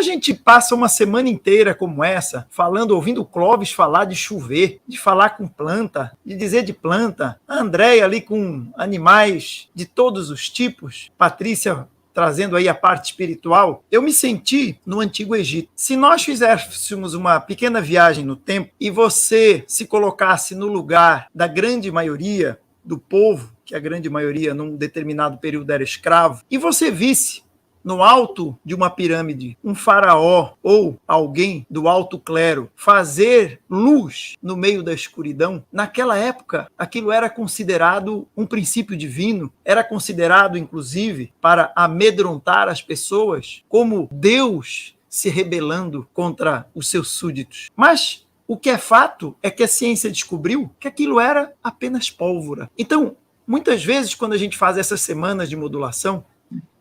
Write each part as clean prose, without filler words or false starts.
a gente passa uma semana inteira como essa, ouvindo o Clóvis falar de chover, de falar com planta, de dizer de planta, a Andréia ali com animais de todos os tipos, Patrícia trazendo aí a parte espiritual, eu me senti no Antigo Egito. Se nós fizéssemos uma pequena viagem no tempo e você se colocasse no lugar da grande maioria do povo, que a grande maioria num determinado período era escravo, e você visse no alto de uma pirâmide um faraó ou alguém do alto clero fazer luz no meio da escuridão, naquela época aquilo era considerado um princípio divino, era considerado inclusive para amedrontar as pessoas, como Deus se rebelando contra os seus súditos. Mas o que é fato é que a ciência descobriu que aquilo era apenas pólvora. Então, muitas vezes, quando a gente faz essas semanas de modulação,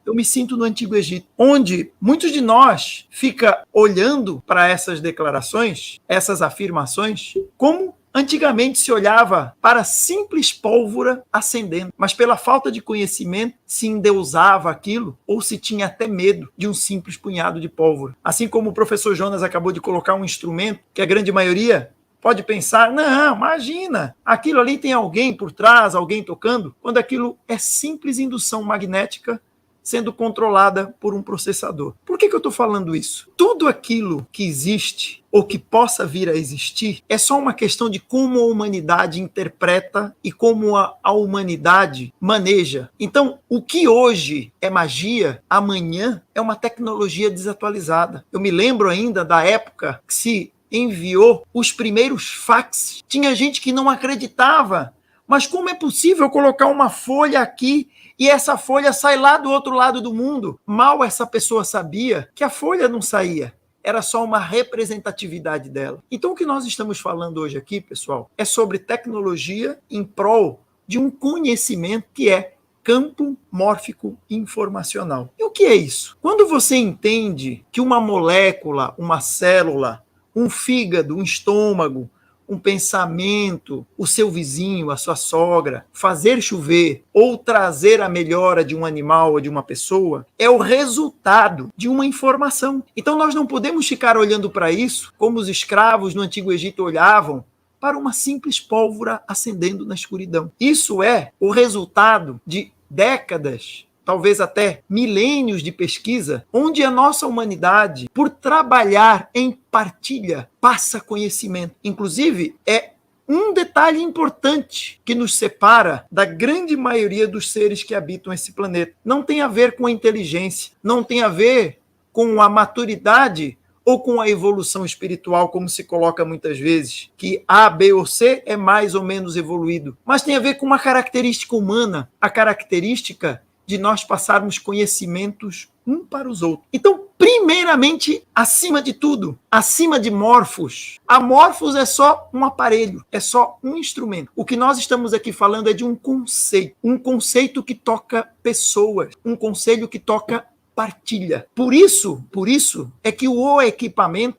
eu me sinto no Antigo Egito, onde muitos de nós fica olhando para essas declarações, essas afirmações, como antigamente se olhava para simples pólvora acendendo, mas pela falta de conhecimento se endeusava aquilo ou se tinha até medo de um simples punhado de pólvora. Assim como o professor Jonas acabou de colocar um instrumento que a grande maioria pode pensar, não, imagina, aquilo ali tem alguém por trás, alguém tocando, quando aquilo é simples indução magnética sendo controlada por um processador. Por que eu estou falando isso? Tudo aquilo que existe ou que possa vir a existir é só uma questão de como a humanidade interpreta e como a humanidade maneja. Então, o que hoje é magia, amanhã é uma tecnologia desatualizada. Eu me lembro ainda da época que se enviou os primeiros faxes. Tinha gente que não acreditava. Mas como é possível colocar uma folha aqui e essa folha sai lá do outro lado do mundo? Mal essa pessoa sabia que a folha não saía. Era só uma representatividade dela. Então o que nós estamos falando hoje aqui, pessoal, é sobre tecnologia em prol de um conhecimento que é campo mórfico informacional. E o que é isso? Quando você entende que uma molécula, uma célula, um fígado, um estômago, um pensamento, o seu vizinho, a sua sogra, fazer chover ou trazer a melhora de um animal ou de uma pessoa, é o resultado de uma informação. Então nós não podemos ficar olhando para isso como os escravos no Antigo Egito olhavam para uma simples pólvora acendendo na escuridão. Isso é o resultado de décadas, talvez até milênios de pesquisa, onde a nossa humanidade, por trabalhar em partilha, passa conhecimento. Inclusive, é um detalhe importante que nos separa da grande maioria dos seres que habitam esse planeta. Não tem a ver com a inteligência, não tem a ver com a maturidade ou com a evolução espiritual, como se coloca muitas vezes, que A, B ou C é mais ou menos evoluído, mas tem a ver com uma característica humana, a característica de nós passarmos conhecimentos um para os outros. Então, primeiramente, acima de tudo, acima de Morphos, a Morphos é só um aparelho, é só um instrumento. O que nós estamos aqui falando é de um conceito que toca pessoas, um conceito que toca partilha. Por isso é que o equipamento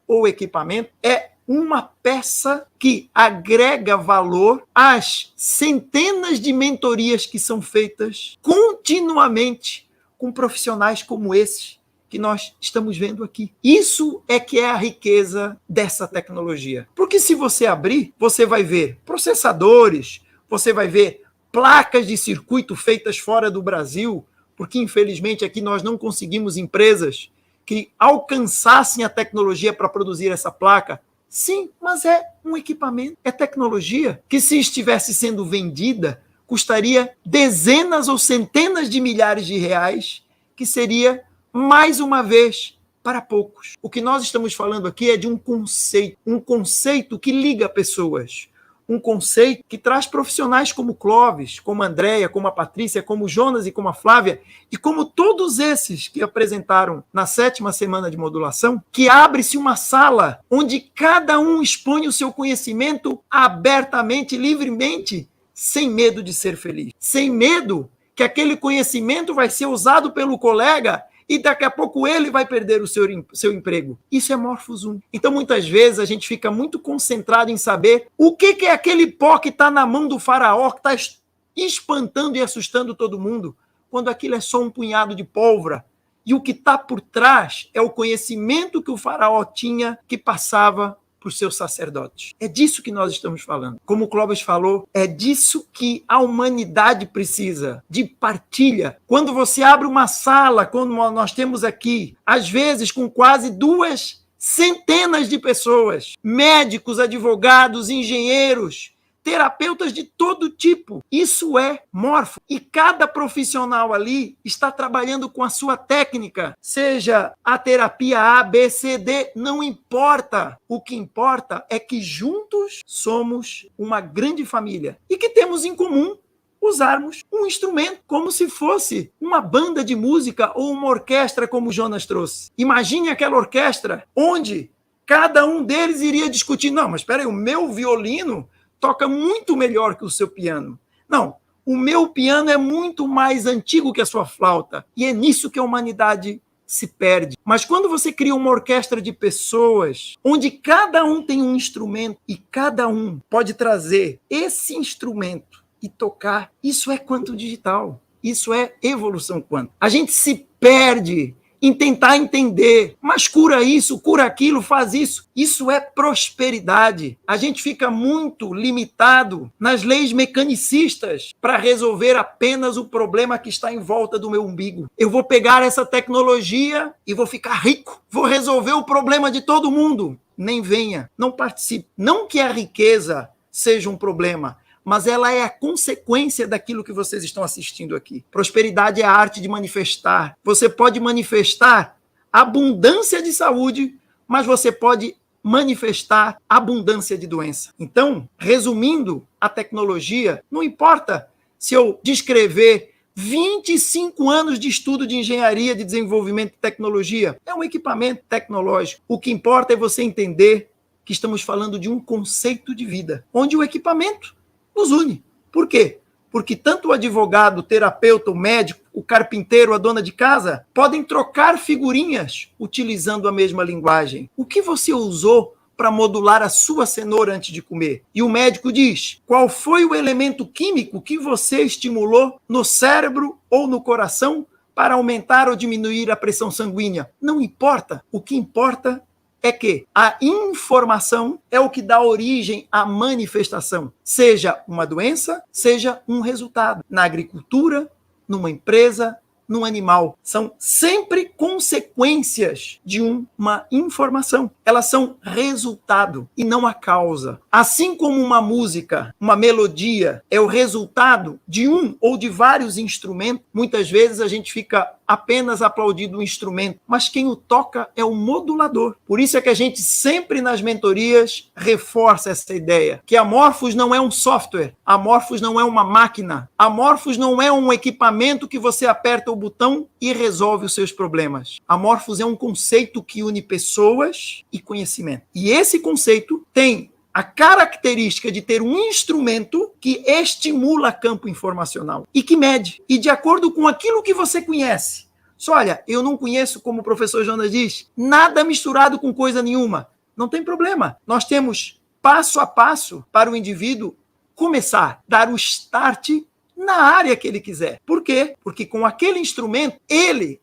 é uma peça que agrega valor às centenas de mentorias que são feitas continuamente com profissionais como esses que nós estamos vendo aqui. Isso é que é a riqueza dessa tecnologia. Porque se você abrir, você vai ver processadores, você vai ver placas de circuito feitas fora do Brasil, porque infelizmente aqui nós não conseguimos empresas que alcançassem a tecnologia para produzir essa placa. Sim, mas é um equipamento, é tecnologia que, se estivesse sendo vendida, custaria dezenas ou centenas de milhares de reais, que seria, mais uma vez, para poucos. O que nós estamos falando aqui é de um conceito que liga pessoas, um conceito que traz profissionais como Clóvis, como a Andréia, como a Patrícia, como o Jonas e como a Flávia, e como todos esses que apresentaram na 7ª semana de modulação, que abre-se uma sala onde cada um expõe o seu conhecimento abertamente, livremente, sem medo de ser feliz, sem medo que aquele conhecimento vai ser usado pelo colega e daqui a pouco ele vai perder o seu emprego. Isso é Morphos 1. Então, muitas vezes, a gente fica muito concentrado em saber o que é aquele pó que está na mão do faraó, que está espantando e assustando todo mundo, quando aquilo é só um punhado de pólvora E o que está por trás é o conhecimento que o faraó tinha, que passava para os seus sacerdotes. É disso que nós estamos falando. Como o Clóvis falou, é disso que a humanidade precisa, de partilha. Quando você abre uma sala, como nós temos aqui, às vezes com quase 200 de pessoas, médicos, advogados, engenheiros, terapeutas de todo tipo. Isso é Morfo. E cada profissional ali está trabalhando com a sua técnica, seja a terapia A, B, C, D, não importa. O que importa é que juntos somos uma grande família e que temos em comum usarmos um instrumento como se fosse uma banda de música ou uma orquestra, como o Jonas trouxe. Imagine aquela orquestra onde cada um deles iria discutir, não, mas espera aí, o meu violino toca muito melhor que o seu piano. Não, o meu piano é muito mais antigo que a sua flauta. E é nisso que a humanidade se perde. Mas quando você cria uma orquestra de pessoas, onde cada um tem um instrumento e cada um pode trazer esse instrumento e tocar, isso é quanto digital. Isso é evolução quântica. A gente se perde em tentar entender, mas cura isso, cura aquilo, faz isso. Isso é prosperidade. A gente fica muito limitado nas leis mecanicistas para resolver apenas o problema que está em volta do meu umbigo. Eu vou pegar essa tecnologia e vou ficar rico. Vou resolver o problema de todo mundo. Nem venha, não participe. Não que a riqueza seja um problema, mas ela é a consequência daquilo que vocês estão assistindo aqui. Prosperidade é a arte de manifestar. Você pode manifestar abundância de saúde, mas você pode manifestar abundância de doença. Então, resumindo a tecnologia, não importa se eu descrever 25 anos de estudo de engenharia, de desenvolvimento de tecnologia, é um equipamento tecnológico. O que importa é você entender que estamos falando de um conceito de vida, onde o equipamento nos une. Por quê? Porque tanto o advogado, o terapeuta, o médico, o carpinteiro, a dona de casa, podem trocar figurinhas utilizando a mesma linguagem. O que você usou para modular a sua cenoura antes de comer? E o médico diz, qual foi o elemento químico que você estimulou no cérebro ou no coração para aumentar ou diminuir a pressão sanguínea? Não importa. O que importa é que a informação é o que dá origem à manifestação, seja uma doença, seja um resultado. Na agricultura, numa empresa, num animal. São sempre consequências de uma informação. Elas são resultado e não a causa. Assim como uma música, uma melodia, é o resultado de um ou de vários instrumentos, muitas vezes a gente fica apenas aplaudindo o instrumento, mas quem o toca é o modulador. Por isso é que a gente sempre nas mentorias reforça essa ideia, que a Morfos não é um software, a Morfos não é uma máquina, a Morfos não é um equipamento que você aperta o botão e resolve os seus problemas. A Morfos é um conceito que une pessoas e conhecimento. E esse conceito tem a característica de ter um instrumento que estimula campo informacional e que mede. E de acordo com aquilo que você conhece. Só olha, eu não conheço, como o professor Jonas diz, nada misturado com coisa nenhuma. Não tem problema. Nós temos passo a passo para o indivíduo começar, dar o start na área que ele quiser. Por quê? Porque com aquele instrumento, ele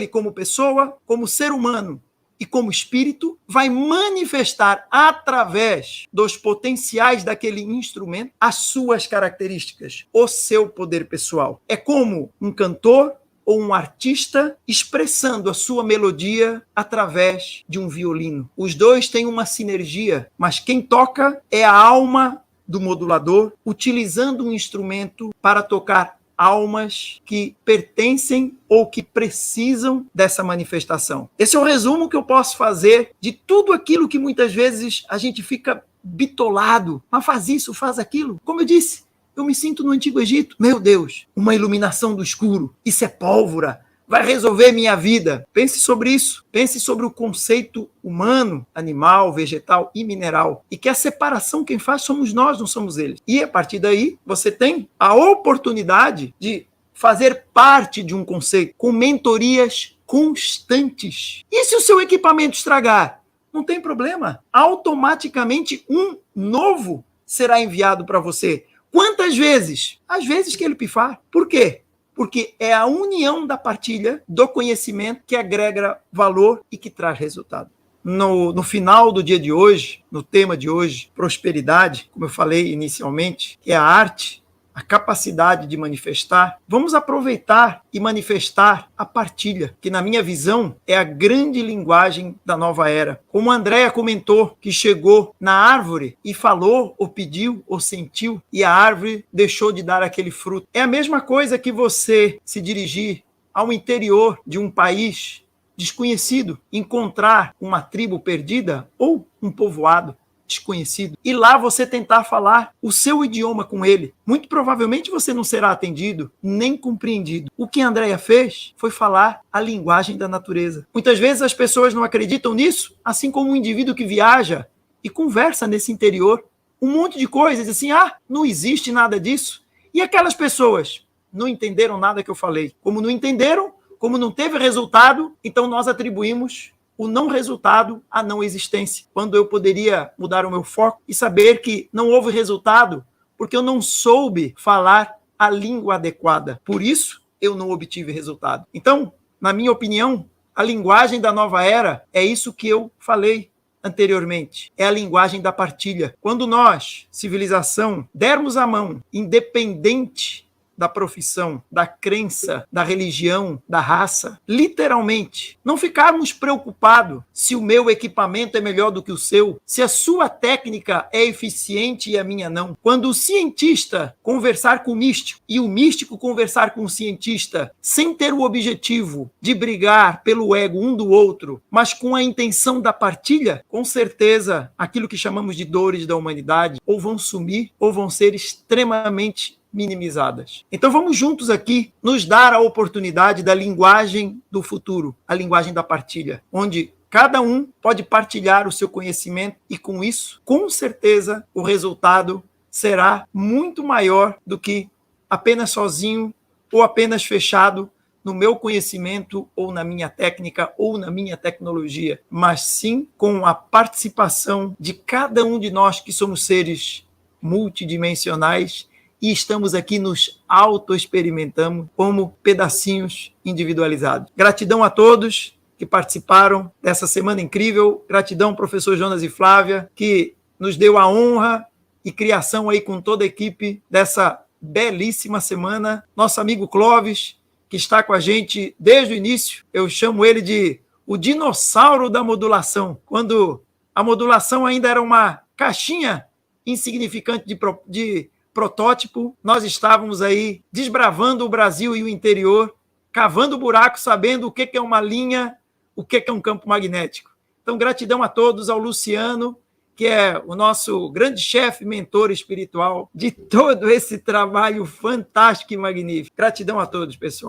como pessoa, como ser humano, e como espírito, vai manifestar através dos potenciais daquele instrumento as suas características, o seu poder pessoal. É como um cantor ou um artista expressando a sua melodia através de um violino. Os dois têm uma sinergia, mas quem toca é a alma do modulador, utilizando um instrumento para tocar almas que pertencem ou que precisam dessa manifestação. Esse é o resumo que eu posso fazer de tudo aquilo que muitas vezes a gente fica bitolado. Mas faz isso, faz aquilo. Como eu disse, eu me sinto no Antigo Egito. Meu Deus, uma iluminação do escuro. Isso é pólvora. Vai resolver minha vida. Pense sobre isso. Pense sobre o conceito humano, animal, vegetal e mineral. E que a separação quem faz somos nós, não somos eles. E a partir daí, você tem a oportunidade de fazer parte de um conceito com mentorias constantes. E se o seu equipamento estragar? Não tem problema. Automaticamente um novo será enviado para você. Quantas vezes? Às vezes que ele pifar. Por quê? porque é a união da partilha do conhecimento que agrega valor e que traz resultado. No final do dia de hoje, no tema de hoje, prosperidade, como eu falei inicialmente, que é a arte, a capacidade de manifestar, vamos aproveitar e manifestar a partilha, que na minha visão é a grande linguagem da nova era. Como a Andréia comentou, que chegou na árvore e falou, ou pediu, ou sentiu, e a árvore deixou de dar aquele fruto. É a mesma coisa que você se dirigir ao interior de um país desconhecido, encontrar uma tribo perdida ou um povoado desconhecido, e lá você tentar falar o seu idioma com ele. Muito provavelmente você não será atendido, nem compreendido. O que a Andréia fez foi falar a linguagem da natureza. Muitas vezes as pessoas não acreditam nisso, assim como um indivíduo que viaja e conversa nesse interior, um monte de coisas, assim, não existe nada disso. E aquelas pessoas não entenderam nada que eu falei. Como não entenderam, como não teve resultado, então nós atribuímos o não resultado à não existência, quando eu poderia mudar o meu foco e saber que não houve resultado porque eu não soube falar a língua adequada. Por isso, eu não obtive resultado. Então, na minha opinião, a linguagem da nova era é isso que eu falei anteriormente. É a linguagem da partilha. Quando nós, civilização, dermos a mão, independente da profissão, da crença, da religião, da raça, literalmente, não ficarmos preocupados se o meu equipamento é melhor do que o seu, se a sua técnica é eficiente e a minha não. Quando o cientista conversar com o místico e o místico conversar com o cientista, sem ter o objetivo de brigar pelo ego um do outro, mas com a intenção da partilha, com certeza aquilo que chamamos de dores da humanidade ou vão sumir ou vão ser extremamente minimizadas. Então vamos juntos aqui nos dar a oportunidade da linguagem do futuro, a linguagem da partilha, onde cada um pode partilhar o seu conhecimento e com isso, com certeza, o resultado será muito maior do que apenas sozinho ou apenas fechado no meu conhecimento ou na minha técnica ou na minha tecnologia, mas sim com a participação de cada um de nós que somos seres multidimensionais e estamos aqui nos auto-experimentando como pedacinhos individualizados. Gratidão a todos que participaram dessa semana incrível. Gratidão, professor Jonas e Flávia, que nos deu a honra e criação aí com toda a equipe dessa belíssima semana. Nosso amigo Clóvis, que está com a gente desde o início. Eu chamo ele de o dinossauro da modulação. Quando a modulação ainda era uma caixinha insignificante de protótipo, nós estávamos aí desbravando o Brasil e o interior, cavando buraco, sabendo o que é uma linha, o que é um campo magnético. Então, gratidão a todos, ao Luciano, que é o nosso grande chefe, mentor espiritual de todo esse trabalho fantástico e magnífico. Gratidão a todos, pessoal.